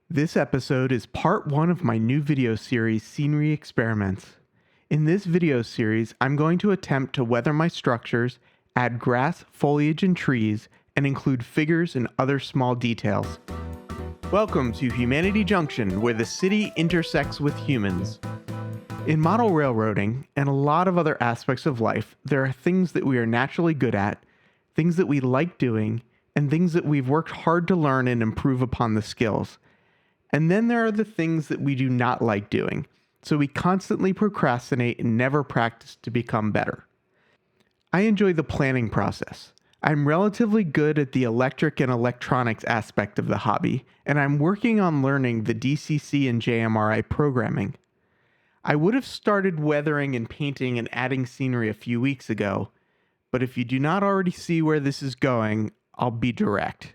This episode is part 1 of my new video series, Scenery Experiments. In this video series, I'm going to attempt to weather my structures, add grass, foliage, and trees, and include figures and other small details. Welcome to Humanity Junction, where the city intersects with humans. In model railroading, and a lot of other aspects of life, there are things that we are naturally good at, things that we like doing, and things that we've worked hard to learn and improve upon the skills. And then there are the things that we do not like doing, so we constantly procrastinate and never practice to become better. I enjoy the planning process. I'm relatively good at the electric and electronics aspect of the hobby, and I'm working on learning the DCC and JMRI programming. I would have started weathering and painting and adding scenery a few weeks ago, but if you do not already see where this is going, I'll be direct.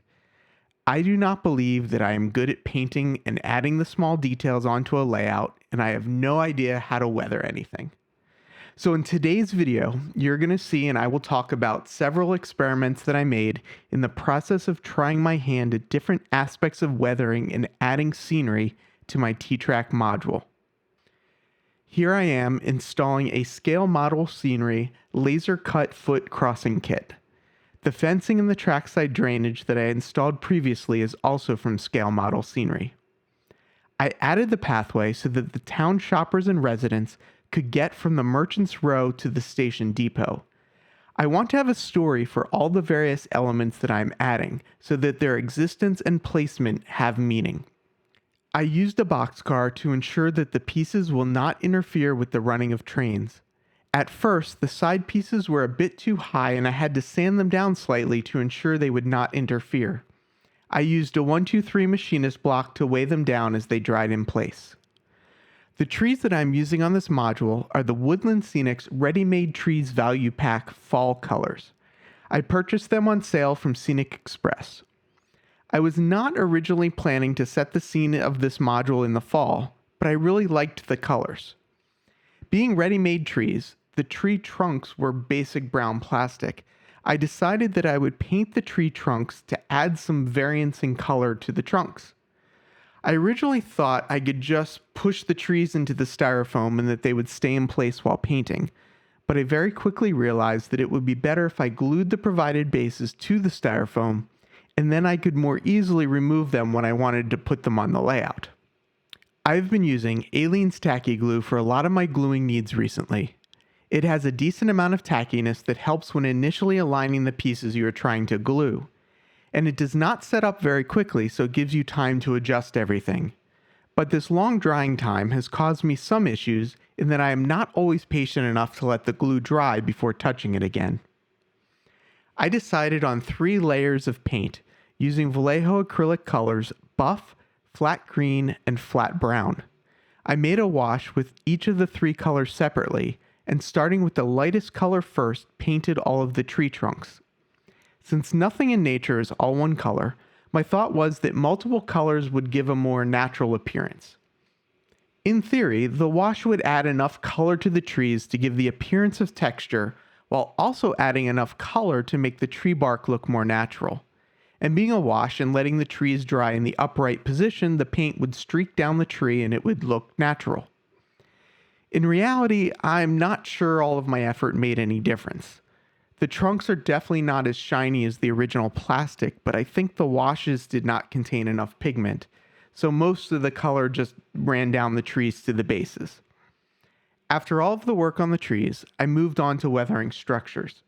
I do not believe that I am good at painting and adding the small details onto a layout, and I have no idea how to weather anything. So in today's video, you're going to see and I will talk about several experiments that I made in the process of trying my hand at different aspects of weathering and adding scenery to my T-Trak module. Here I am installing a scale model scenery laser cut foot crossing kit. The fencing and the trackside drainage that I installed previously is also from Scale Model Scenery. I added the pathway so that the town shoppers and residents could get from the Merchants Row to the station depot. I want to have a story for all the various elements that I'm adding so that their existence and placement have meaning. I used a boxcar to ensure that the pieces will not interfere with the running of trains. At first, the side pieces were a bit too high and I had to sand them down slightly to ensure they would not interfere. I used a 123 machinist block to weigh them down as they dried in place. The trees that I'm using on this module are the Woodland Scenics Ready-Made Trees Value Pack Fall Colors. I purchased them on sale from Scenic Express. I was not originally planning to set the scene of this module in the fall, but I really liked the colors. Being ready-made trees, the tree trunks were basic brown plastic. I decided that I would paint the tree trunks to add some variance in color to the trunks. I originally thought I could just push the trees into the styrofoam and that they would stay in place while painting, but I very quickly realized that it would be better if I glued the provided bases to the styrofoam, and then I could more easily remove them when I wanted to put them on the layout. I've been using Aleene's tacky glue for a lot of my gluing needs recently. It has a decent amount of tackiness that helps when initially aligning the pieces you are trying to glue. And it does not set up very quickly, so it gives you time to adjust everything. But this long drying time has caused me some issues in that I am not always patient enough to let the glue dry before touching it again. I decided on 3 layers of paint using Vallejo acrylic colors Buff, Flat Green, and Flat Brown. I made a wash with each of the 3 colors separately, and starting with the lightest color first, painted all of the tree trunks. Since nothing in nature is all one color, my thought was that multiple colors would give a more natural appearance. In theory, the wash would add enough color to the trees to give the appearance of texture, while also adding enough color to make the tree bark look more natural. And being a wash and letting the trees dry in the upright position, the paint would streak down the tree and it would look natural. In reality, I'm not sure all of my effort made any difference. The trunks are definitely not as shiny as the original plastic, but I think the washes did not contain enough pigment, so most of the color just ran down the trees to the bases. After all of the work on the trees, I moved on to weathering structures.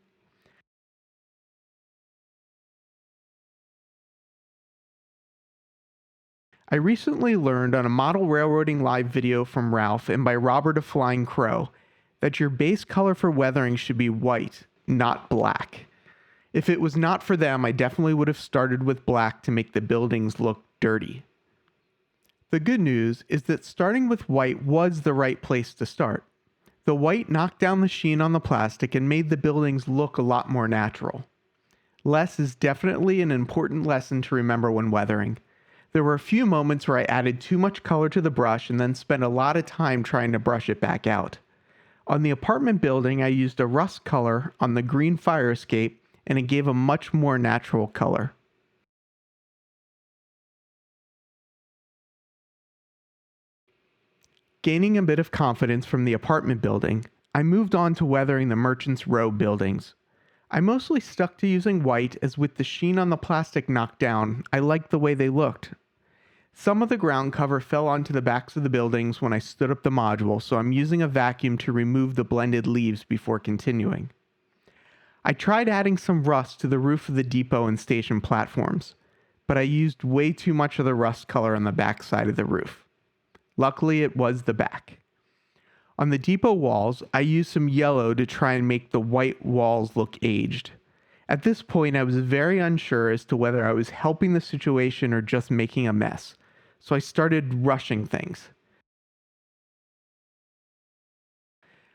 I recently learned on a model railroading live video from Ralph and by Robert of Flying Crow that your base color for weathering should be white, not black. If it was not for them, I definitely would have started with black to make the buildings look dirty. The good news is that starting with white was the right place to start. The white knocked down the sheen on the plastic and made the buildings look a lot more natural. Less is definitely an important lesson to remember when weathering. There were a few moments where I added too much color to the brush and then spent a lot of time trying to brush it back out. On the apartment building, I used a rust color on the green fire escape and it gave a much more natural color. Gaining a bit of confidence from the apartment building, I moved on to weathering the Merchants Row buildings. I mostly stuck to using white, as with the sheen on the plastic knocked down, I liked the way they looked. Some of the ground cover fell onto the backs of the buildings when I stood up the module, so I'm using a vacuum to remove the blended leaves before continuing. I tried adding some rust to the roof of the depot and station platforms, but I used way too much of the rust color on the back side of the roof. Luckily, it was the back. On the depot walls, I used some yellow to try and make the white walls look aged. At this point, I was very unsure as to whether I was helping the situation or just making a mess, so I started rushing things.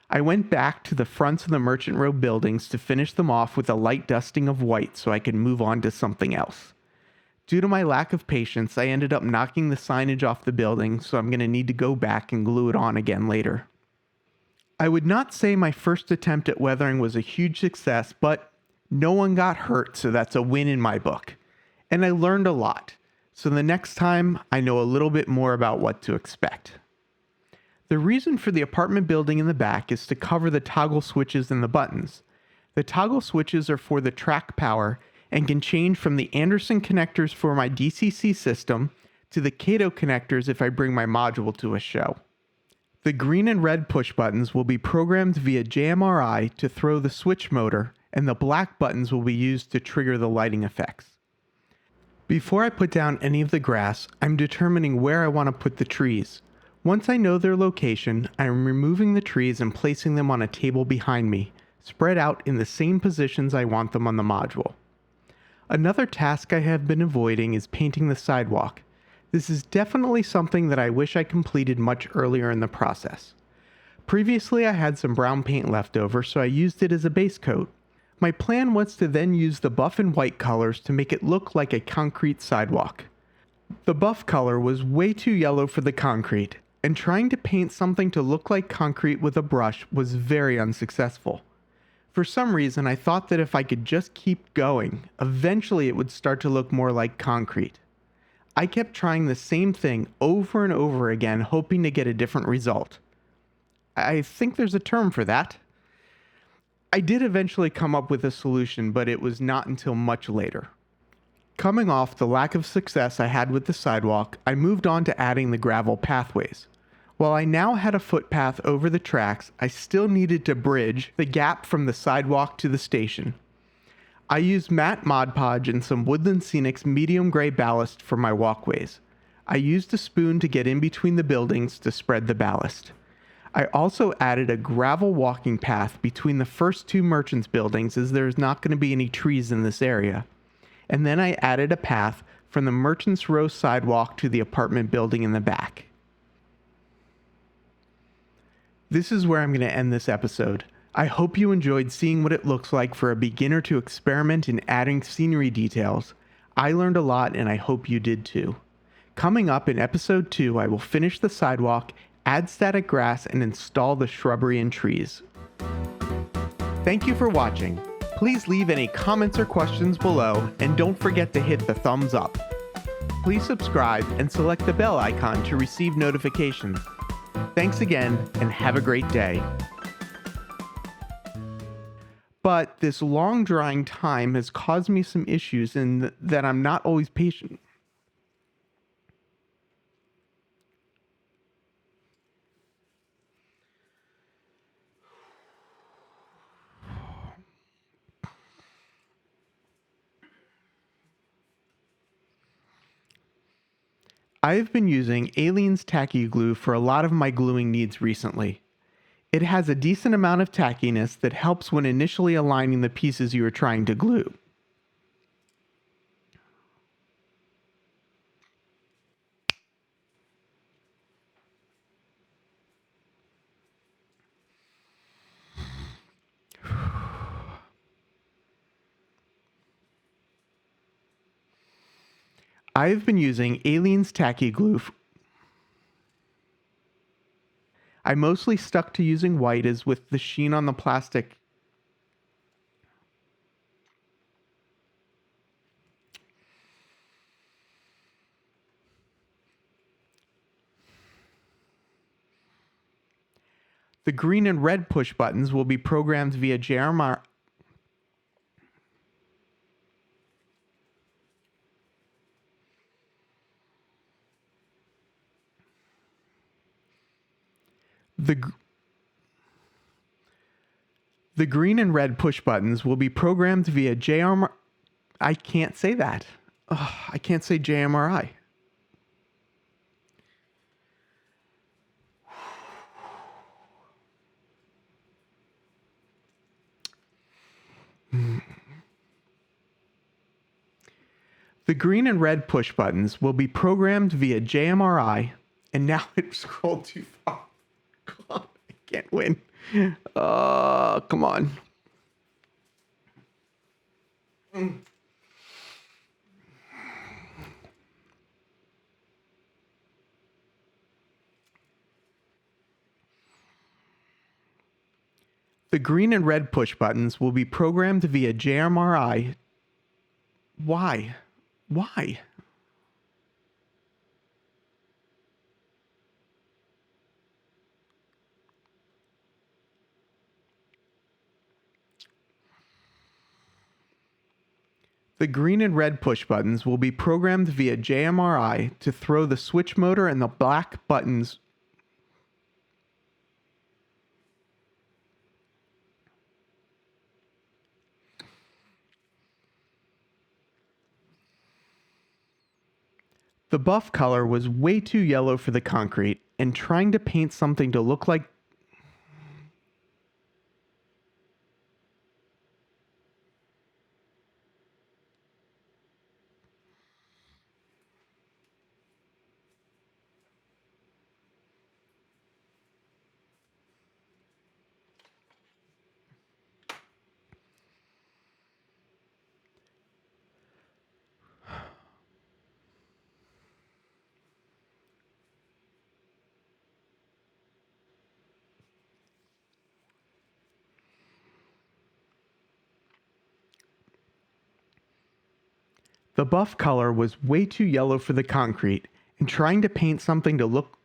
I went back to the fronts of the Merchant Row buildings to finish them off with a light dusting of white so I could move on to something else. Due to my lack of patience, I ended up knocking the signage off the building, so I'm going to need to go back and glue it on again later. I would not say my first attempt at weathering was a huge success, but no one got hurt, so that's a win in my book. And I learned a lot, so the next time I know a little bit more about what to expect. The reason for the apartment building in the back is to cover the toggle switches and the buttons. The toggle switches are for the track power and can change from the Anderson connectors for my DCC system to the Kato connectors if I bring my module to a show. The green and red push buttons will be programmed via JMRI to throw the switch motor, and the black buttons will be used to trigger the lighting effects. Before I put down any of the grass, I'm determining where I want to put the trees. Once I know their location, I am removing the trees and placing them on a table behind me, spread out in the same positions I want them on the module. Another task I have been avoiding is painting the sidewalk. This is definitely something that I wish I completed much earlier in the process. Previously, I had some brown paint left over, so I used it as a base coat. My plan was to then use the buff and white colors to make it look like a concrete sidewalk. The buff color was way too yellow for the concrete, and trying to paint something to look like concrete with a brush was very unsuccessful. For some reason, I thought that if I could just keep going, eventually it would start to look more like concrete. I kept trying the same thing over and over again, hoping to get a different result. I think there's a term for that. I did eventually come up with a solution, but it was not until much later. Coming off the lack of success I had with the sidewalk, I moved on to adding the gravel pathways. While I now had a footpath over the tracks, I still needed to bridge the gap from the sidewalk to the station. I used matte Mod Podge and some Woodland Scenics medium gray ballast for my walkways. I used a spoon to get in between the buildings to spread the ballast. I also added a gravel walking path between the first two Merchants buildings, as there's not going to be any trees in this area. And then I added a path from the Merchants Row sidewalk to the apartment building in the back. This is where I'm going to end this episode. I hope you enjoyed seeing what it looks like for a beginner to experiment in adding scenery details. I learned a lot, and I hope you did too. Coming up in episode 2, I will finish the sidewalk, add static grass, and install the shrubbery and trees. Thank you for watching. Please leave any comments or questions below, and don't forget to hit the thumbs up. Please subscribe and select the bell icon to receive notifications. Thanks again, and have a great day. But this long drying time has caused me some issues in that I'm not always patient. I have been using Alien's Tacky Glue for a lot of my gluing needs recently. It has a decent amount of tackiness that helps when initially aligning the pieces you are trying to glue. I have been using Alien's Tacky Glue. I mostly stuck to using white, as with the sheen on the plastic. The green and red push buttons will be programmed via JMR. The green and red push buttons will be programmed via JMR. I can't say that. Ugh, I can't say JMRI. The green and red push buttons will be programmed via JMRI. And now it scrolled too far. Come on, I can't win. Come on. The green and red push buttons will be programmed via JMRI. Why? Why? The green and red push buttons will be programmed via JMRI to throw the switch motor and the black buttons. The buff color was way too yellow for the concrete, and trying to paint something to look like the buff color was way too yellow for the concrete, and trying to paint something to look